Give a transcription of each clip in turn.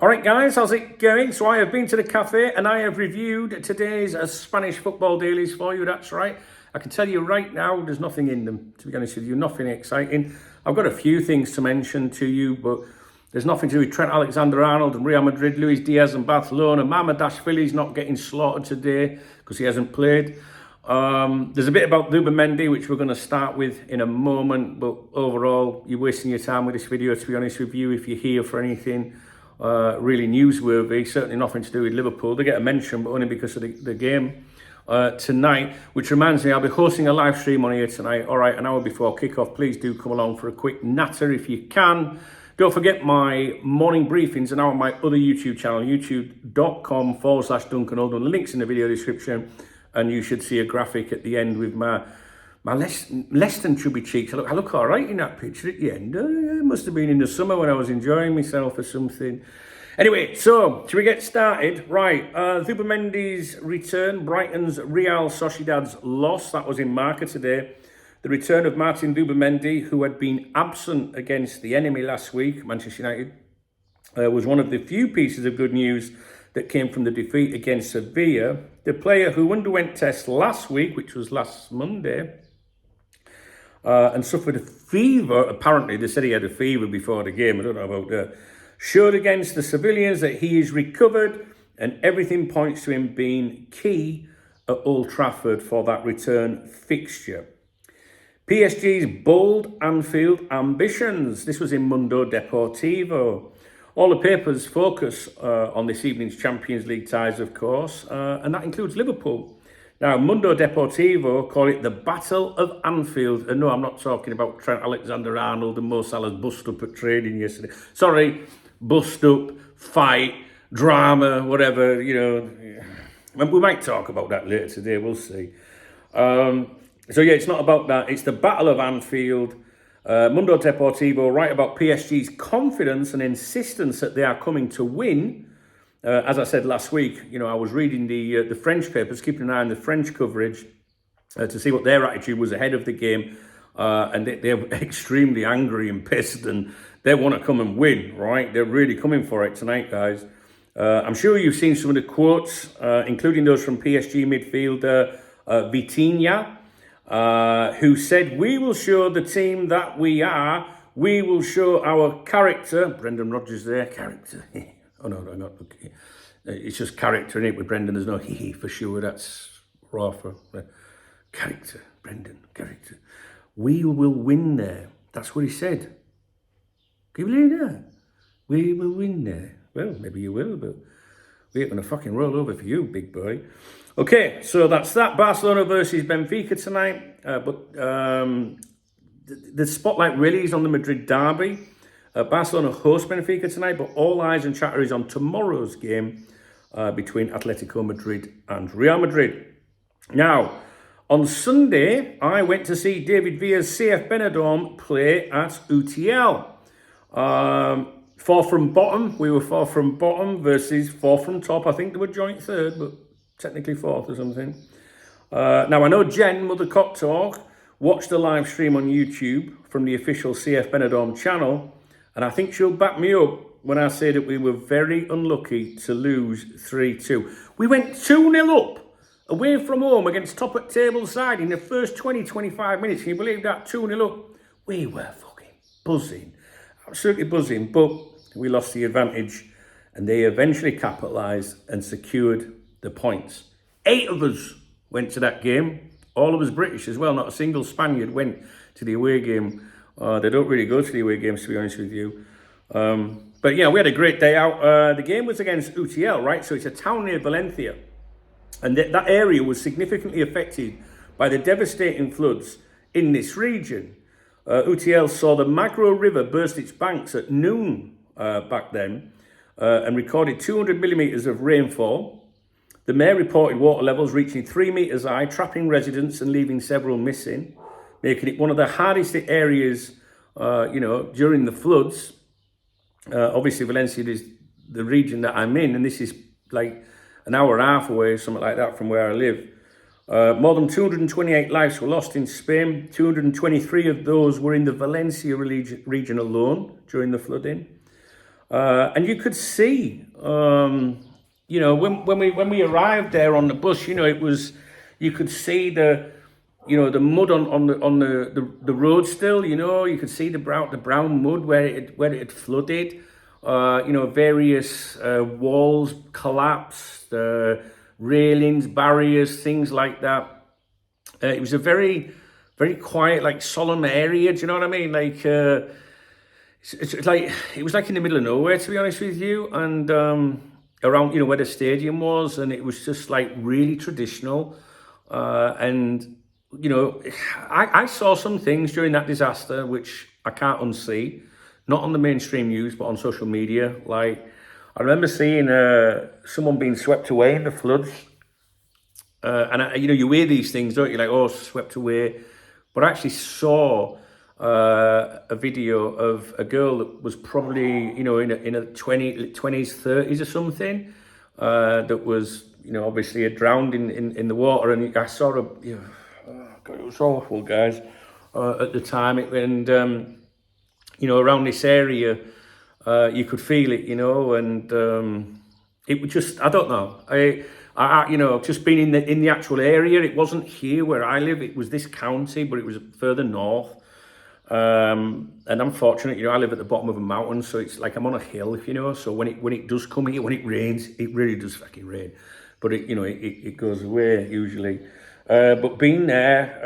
All right, guys, how's it going? So I have been to the cafe and I have reviewed today's Spanish football dailies for you. That's right. I can tell you right now, there's nothing in them, to be honest with you, nothing exciting. I've got a few things to mention to you, but there's nothing to do with Trent Alexander-Arnold and Real Madrid, Luis Diaz and Barcelona. Mamardashvili's not getting slaughtered today because he hasn't played. There's a bit about Zubimendi, which we're going to start with in a moment, but overall, you're wasting your time with this video, to be honest with you, if you're here for anything really newsworthy. Certainly nothing to do with Liverpool. They get a mention, but only because of the game tonight, which reminds me, I'll be hosting a live stream on here tonight. All right, an hour before kickoff. Please do come along for a quick natter if you can. Don't forget my morning briefings are now on my other YouTube channel, youtube.com/Duncan Oldham. The link's in the video description, and you should see a graphic at the end with my less than chubby cheeks. I look all right in that picture at the end. It must have been in the summer when I was enjoying myself or something. Anyway, so should we get started? Right, Zubimendi's return, Brighton's Real Sociedad's loss. That was in marker today. The return of Martin Zubimendi, who had been absent against the enemy last week, Manchester United, was one of the few pieces of good news that came from the defeat against Sevilla. The player who underwent tests last week, which was last Monday, and suffered a fever. Apparently, they said he had a fever before the game. I don't know about that. Showed against the Sevillians that he is recovered, and everything points to him being key at Old Trafford for that return fixture. PSG's bold Anfield ambitions. This was in Mundo Deportivo. All the papers focus on this evening's Champions League ties, of course, and that includes Liverpool. Now, Mundo Deportivo call it the Battle of Anfield. And no, I'm not talking about Trent Alexander-Arnold and Mo Salah's bust up at training yesterday. Sorry, bust up, fight, drama, whatever, you know. We might talk about that later today, we'll see. So yeah, it's not about that. It's the Battle of Anfield. Mundo Deportivo write about PSG's confidence and insistence that they are coming to win. As I said last week, you know, I was reading the French papers, keeping an eye on the French coverage to see what their attitude was ahead of the game. And they're extremely angry and pissed, and they want to come and win, right? They're really coming for it tonight, guys. I'm sure you've seen some of the quotes, including those from PSG midfielder Vitinha, who said, "We will show the team that we are. We will show our character." Brendan Rodgers there, character. Oh, no, not. Okay. It's just character in it with Brendan. There's no he for sure. That's raw for character. Brendan, character. We will win there. That's what he said. Can you believe that? We will win there. Well, maybe you will, but we ain't going to fucking roll over for you, big boy. Okay, so that's that. Barcelona versus Benfica tonight. But the spotlight really is on the Madrid derby. Barcelona host Benfica tonight, but all eyes and chatter is on tomorrow's game between Atletico Madrid and Real Madrid. Now, on Sunday, I went to see David Villa's CF Benidorm play at Utiel. Four from bottom. We were four from bottom versus four from top. I think they were joint third, but technically fourth or something. Now, I know Jen, Mother Cock Talk, watched the live stream on YouTube from the official CF Benidorm channel, and I think she'll back me up when I say that we were very unlucky to lose 3-2. We went 2-0 up away from home against top at table side in the first 20-25 minutes. Can you believe that? 2-0 up. We were fucking buzzing. Absolutely buzzing. But we lost the advantage, and they eventually capitalised and secured the points. 8 of us went to that game. All of us British as well. Not a single Spaniard went to the away game. They don't really go to the away games, to be honest with you. But yeah, we had a great day out. The game was against Utiel, right? So it's a town near Valencia. And that area was significantly affected by the devastating floods in this region. Utiel saw the Magro River burst its banks at noon back then and recorded 200 millimetres of rainfall. The mayor reported water levels reaching 3 metres high, trapping residents and leaving several missing, making it one of the hardest areas, during the floods. Obviously, Valencia is the region that I'm in, and this is like an hour and a half away, something like that, from where I live. More than 228 lives were lost in Spain. 223 of those were in the Valencia region alone during the flooding. And you could see, when we arrived there on the bus, it was, you could see the mud on the road still. You could see the brown mud where it had flooded. Various walls collapsed, railings, barriers, things like that. It was a very, very quiet, like solemn area. Do you know what I mean? Like it's like it was like in the middle of nowhere, to be honest with you, and around where the stadium was, and it was just like really traditional. And I saw some things during that disaster which I can't unsee, not on the mainstream news, but on social media. Like I remember seeing someone being swept away in the floods. You hear these things, don't you? Like, oh, swept away. But I actually saw a video of a girl that was probably, in a 20s, 30s or something, that was, obviously had drowned in the water. And I saw her, oh God, it was awful, guys, at the time. Around this area, you could feel it, and it was just, I don't know. Just being in the actual area. It wasn't here where I live. It was this county, but it was further north. And I'm fortunate, I live at the bottom of a mountain, so it's like I'm on a hill, So when it does come here, when it rains, it really does fucking rain. But it goes away usually. But being there,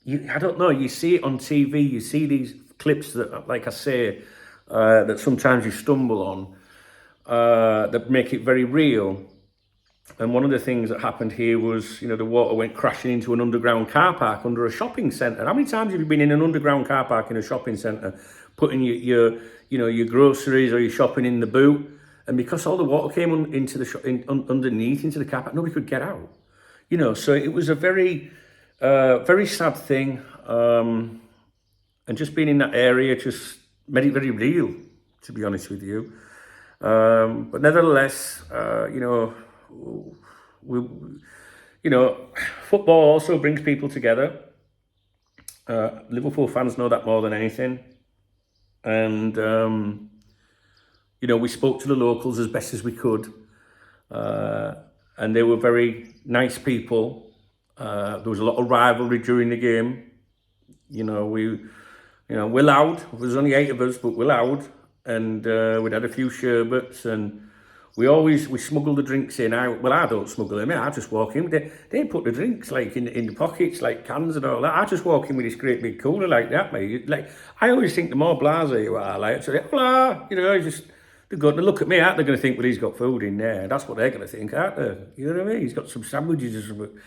I don't know. You see it on TV. You see these clips that, like I say, that sometimes you stumble on. That make it very real. And one of the things that happened here was, the water went crashing into an underground car park under a shopping centre. How many times have you been in an underground car park in a shopping centre, putting your groceries or your shopping in the boot, and because all the water came into the underneath into the car park, nobody could get out. So it was a very, very sad thing. And just being in that area just made it very real, to be honest with you. But nevertheless, football also brings people together. Liverpool fans know that more than anything. And, we spoke to the locals as best as we could. And they were very nice people. There was a lot of rivalry during the game. We're loud. There's only 8 of us, but we're loud. And we'd had a few sherbets, and we smuggled the drinks in. I don't smuggle them in. I just walk in. They put the drinks like in the pockets, like cans and all that. I just walk in with this great big cooler like that, mate. Like I always think the more blasé you are, like so hola, they're going to look at me. Aren't they going to think, well, he's got food in there? That's what they're going to think, aren't they? You know what I mean? He's got some sandwiches or something,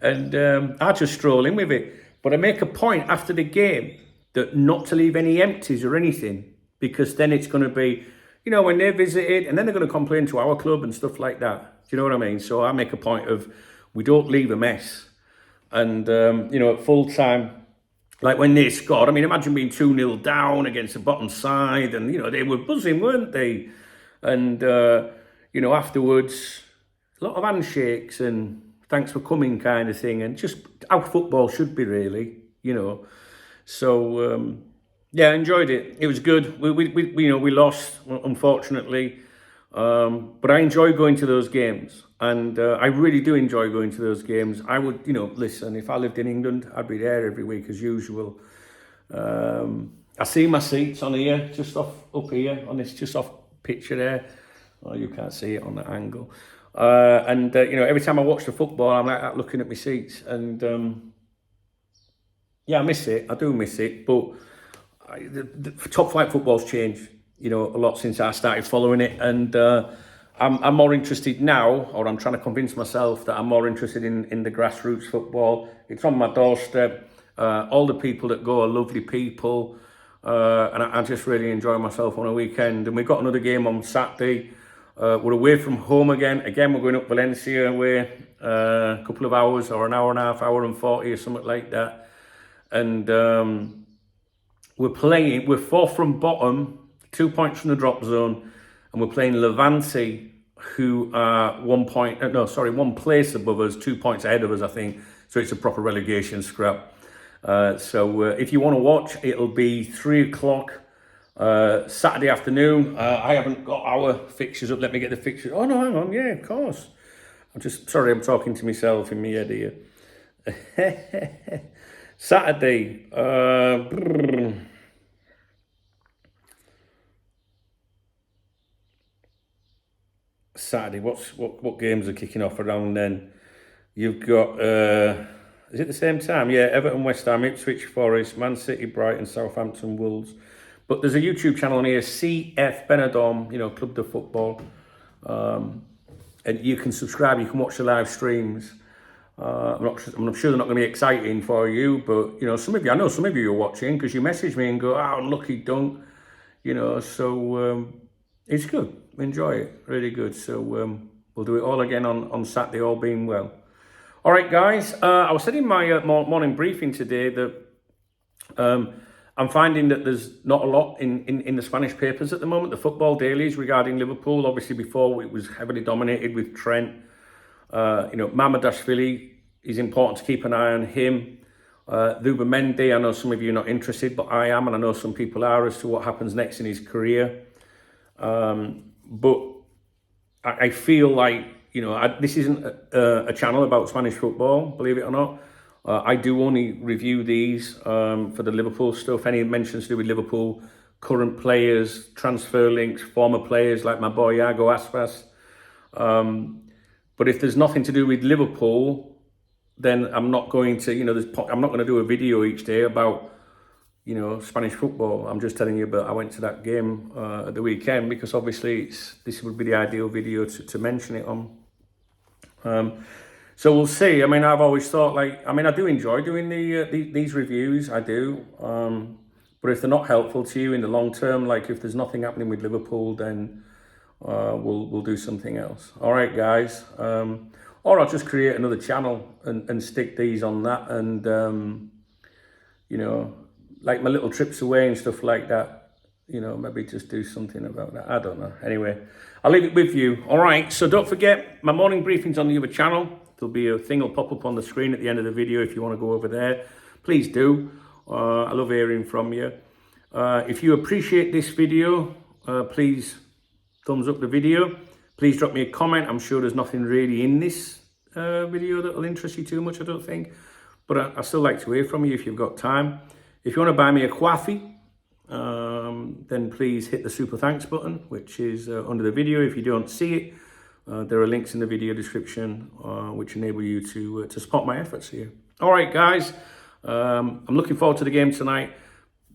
and I just stroll in with it. But I make a point after the game that not to leave any empties or anything. Because then it's going to be, when they're visited, and then they're going to complain to our club and stuff like that. Do you know what I mean? So I make a point of, we don't leave a mess. And, at full time, like when they scored, imagine being 2-0 down against the bottom side, and, they were buzzing, weren't they? And, afterwards, a lot of handshakes and thanks for coming kind of thing, and just how football should be, really, So, yeah, I enjoyed it. It was good. We lost, unfortunately, but I enjoy going to those games, and I really do enjoy going to those games. I would, listen. If I lived in England, I'd be there every week as usual. I see my seats on here, just up here on this, just off picture there. Oh, you can't see it on that angle. And every time I watch the football, I'm like that, looking at my seats, and yeah, I miss it. I do miss it, but. The top flight football's changed, a lot since I started following it, and I'm more interested now, or I'm trying to convince myself that I'm more interested in the grassroots football. It's on my doorstep. All the people that go are lovely people, and I just really enjoy myself on a weekend. And we've got another game on Saturday. We're away from home again. Again, we're going up Valencia away, a couple of hours, or an hour and a half, hour and 40 or something like that. And we're 4th from bottom, 2 points from the drop zone, and we're playing Levante, who are 1 place above us, 2 points ahead of us, I think. So it's a proper relegation scrap. So if you want to watch, it'll be 3 o'clock Saturday afternoon, I haven't got our fixtures up. Let me get the fixtures. Oh, no, hang on. Yeah, of course. I'm talking to myself in my head here. Saturday. Saturday. What games are kicking off around then? You've got. Is it the same time? Yeah, Everton, West Ham, Ipswich, Forest, Man City, Brighton, Southampton, Wolves. But there's a YouTube channel on here, CF Benidorm, Club de Football. And you can subscribe, you can watch the live streams. I'm sure they're not going to be exciting for you, but, I know some of you are watching because you message me and go, unlucky dunk, so it's good. Enjoy it, really good. So we'll do it all again on Saturday, all being well. All right, guys, I was saying in my morning briefing today that I'm finding that there's not a lot in the Spanish papers at the moment, the football dailies regarding Liverpool. Obviously, before it was heavily dominated with Trent. Mamadashvili is important to keep an eye on him. Zubimendi, I know some of you are not interested, but I am, and I know some people are, as to what happens next in his career. But I feel like, this isn't a channel about Spanish football, believe it or not. I do only review these for the Liverpool stuff. Any mentions to do with Liverpool, current players, transfer links, former players like my boy Iago Aspas. But if there's nothing to do with Liverpool, then I'm not going to, I'm not going to do a video each day about, Spanish football. I'm just telling you about, I went to that game at the weekend because obviously this would be the ideal video to mention it on. So we'll see. I mean, I've always thought I do enjoy doing these reviews. I do. But if they're not helpful to you in the long term, like if there's nothing happening with Liverpool, then we'll do something else. All right, guys. Or I'll just create another channel and stick these on that, and like my little trips away and stuff like that. Maybe just do something about that. I don't know. Anyway, I'll leave it with you. All right. So don't forget, my morning briefing's on the other channel. There'll be a thing will pop up on the screen at the end of the video if you want to go over there. Please do. I love hearing from you. If you appreciate this video, please thumbs up the video. Please drop me a comment. I'm sure there's nothing really in this video that will interest you too much, I don't think. But I still like to hear from you if you've got time. If you want to buy me a coffee, then please hit the super thanks button, which is under the video. If you don't see it, there are links in the video description which enable you to support my efforts here. All right, guys. I'm looking forward to the game tonight.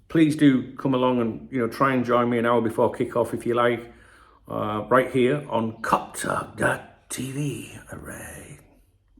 Please do come along and try and join me an hour before kickoff if you like. Right here on coptalk.tv. All right.